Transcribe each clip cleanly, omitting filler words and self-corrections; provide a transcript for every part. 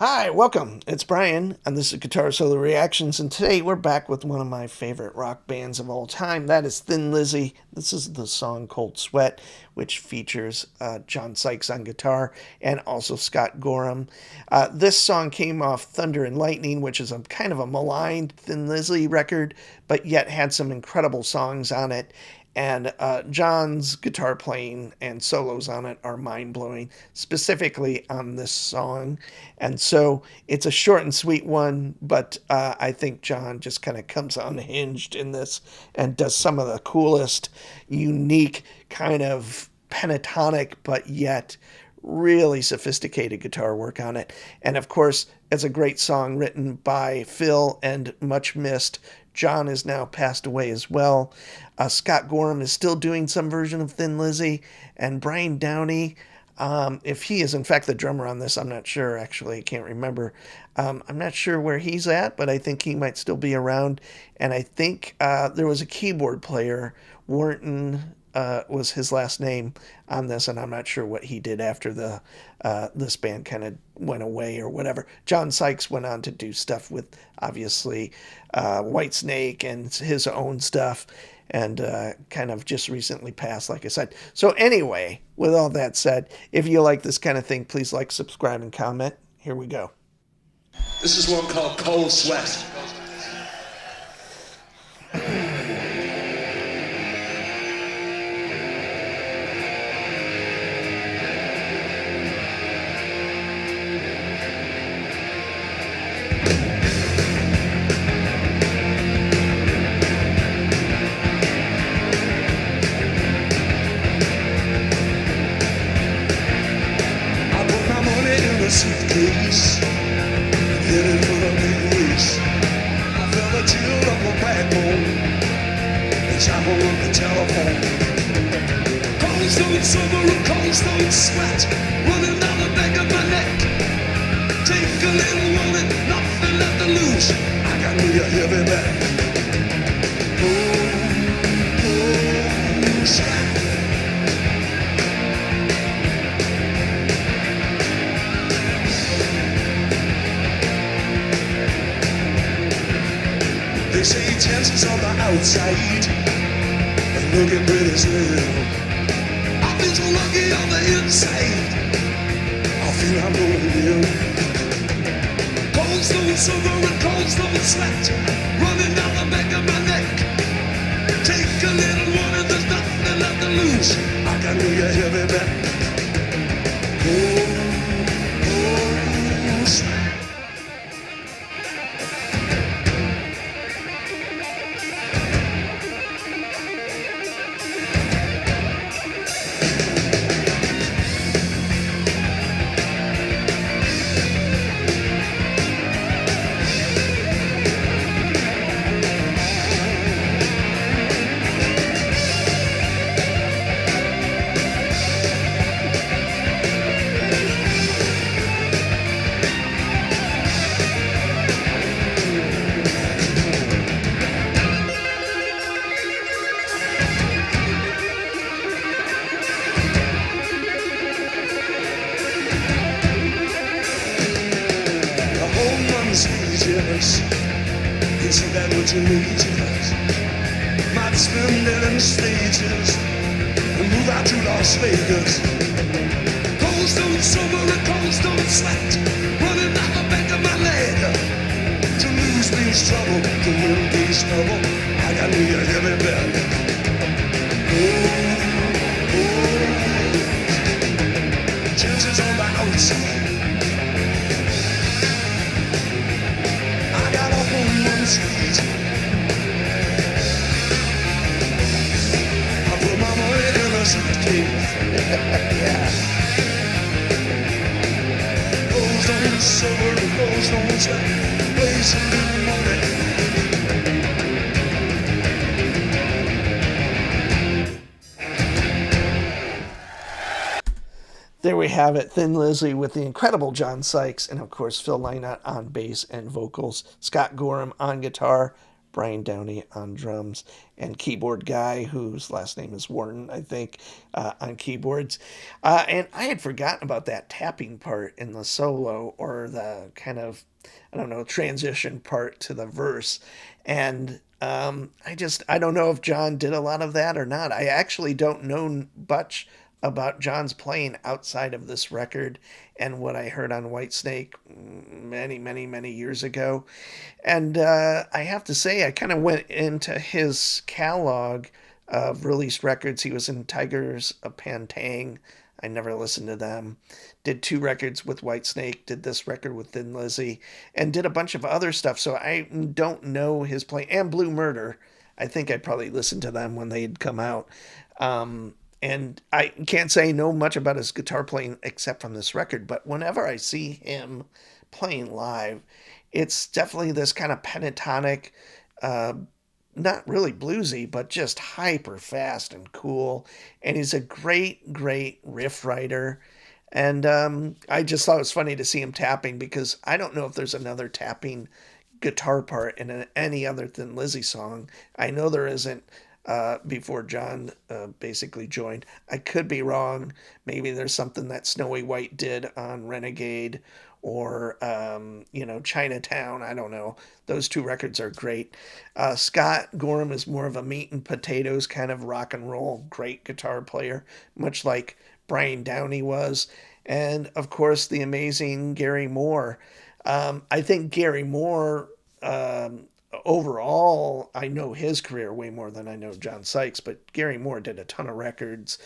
Hi, welcome. It's Brian, and this is Guitar Solo Reactions, and today we're back with one of my favorite rock bands of all time. That is Thin Lizzy. This is the song Cold Sweat, which features John Sykes on guitar and also Scott Gorham. This song came off Thunder and Lightning, which is a kind of a maligned Thin Lizzy record, but yet had some incredible songs on it. And John's guitar playing and solos on it are mind blowing, specifically on this song. And so it's a short and sweet one, but I think John just kind of comes unhinged in this and does some of the coolest, unique, kind of pentatonic, but yet really sophisticated guitar work on it. And of course, it's a great song written by Phil and much missed. John is now passed away as well. Scott Gorham is still doing some version of Thin Lizzy, and Brian Downey, if he is in fact the drummer on this, I'm not sure. Actually, I can't remember. I'm not sure where he's at, but I think he might still be around. And I think there was a keyboard player, Wharton was his last name on this, and I'm not sure what he did after the this band kind of went away or whatever. John Sykes went on to do stuff with obviously Whitesnake and his own stuff, and kind of just recently passed, like I said. So anyway, with all that said, if you like this kind of thing, please like, subscribe, and comment. Here we go. This is one called Cold Sweat. Suitcase, headed for the big race. I felt a chill up my backbone as I hung up the telephone. Cold stone summer and cold stone sweat running down the back of my neck. Take a little warning, nothing left to lose. I got me a heavy bag. Cold sweat. They say chances on the outside are looking pretty slim. I feel so lucky on the inside. I feel I'm gonna live. Cold stone summer and cold stone sweat running down the back of my neck. Take a little warning, there's nothing left to lose. I got me a heavy bag. Cold sweat. Isn't that what you need to do? Might spend it in stages and move out to Las Vegas. Cold stone summer and cold stone sweat running down the back of my leg. To lose means trouble, to win means trouble. I got me a heavy bag. Chances on the outside. Sweet. I put my money in a suitcase. Yeah. Goes on summer and goes on sweat. Play some good money. There we have it, Thin Lizzy with the incredible John Sykes, and of course Phil Lynott on bass and vocals, Scott Gorham on guitar, Brian Downey on drums, and keyboard guy, whose last name is Wharton, I think, on keyboards. And I had forgotten about that tapping part in the solo, or the kind of, I don't know, transition part to the verse. And I don't know if John did a lot of that or not. I actually don't know much about John's playing outside of this record and what I heard on Whitesnake many, many, many years ago. And I have to say, I kind of went into his catalog of released records. He was in Tigers of Pantang. I never listened to them. Did two records with Whitesnake, did this record with Thin Lizzy, and did a bunch of other stuff. So I don't know his playing. And Blue Murder. I think I probably listened to them when they'd come out. And I can't say know much about his guitar playing except from this record, but whenever I see him playing live, it's definitely this kind of pentatonic, uh, not really bluesy, but just hyper fast and cool. And he's a great, great riff writer. And I just thought it was funny to see him tapping because I don't know if there's another tapping guitar part in any other Thin Lizzy song. I know there isn't before John basically joined. I could be wrong. Maybe there's something that Snowy White did on Renegade or, Chinatown. I don't know. Those two records are great. Scott Gorham is more of a meat and potatoes kind of rock and roll, great guitar player, much like Brian Downey was. And of course, the amazing Gary Moore. I think Gary Moore, overall, I know his career way more than I know John Sykes, but Gary Moore did a ton of records,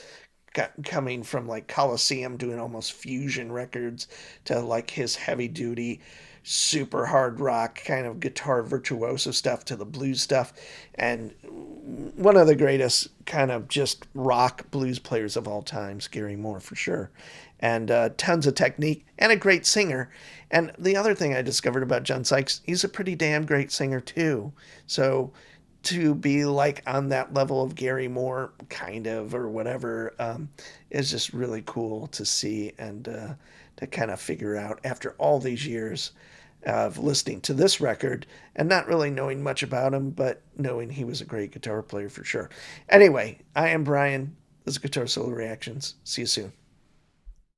coming from like Coliseum doing almost fusion records to like his heavy duty super hard rock kind of guitar virtuoso stuff to the blues stuff, and one of the greatest kind of just rock blues players of all times, Gary Moore for sure. And tons of technique and a great singer. And the other thing I discovered about John Sykes, he's a pretty damn great singer too. So to be like on that level of Gary Moore, kind of, or whatever, is just really cool to see and to kind of figure out after all these years of listening to this record and not really knowing much about him, but knowing he was a great guitar player for sure. Anyway, I am Brian. This is Guitar Solo Reactions. See you soon.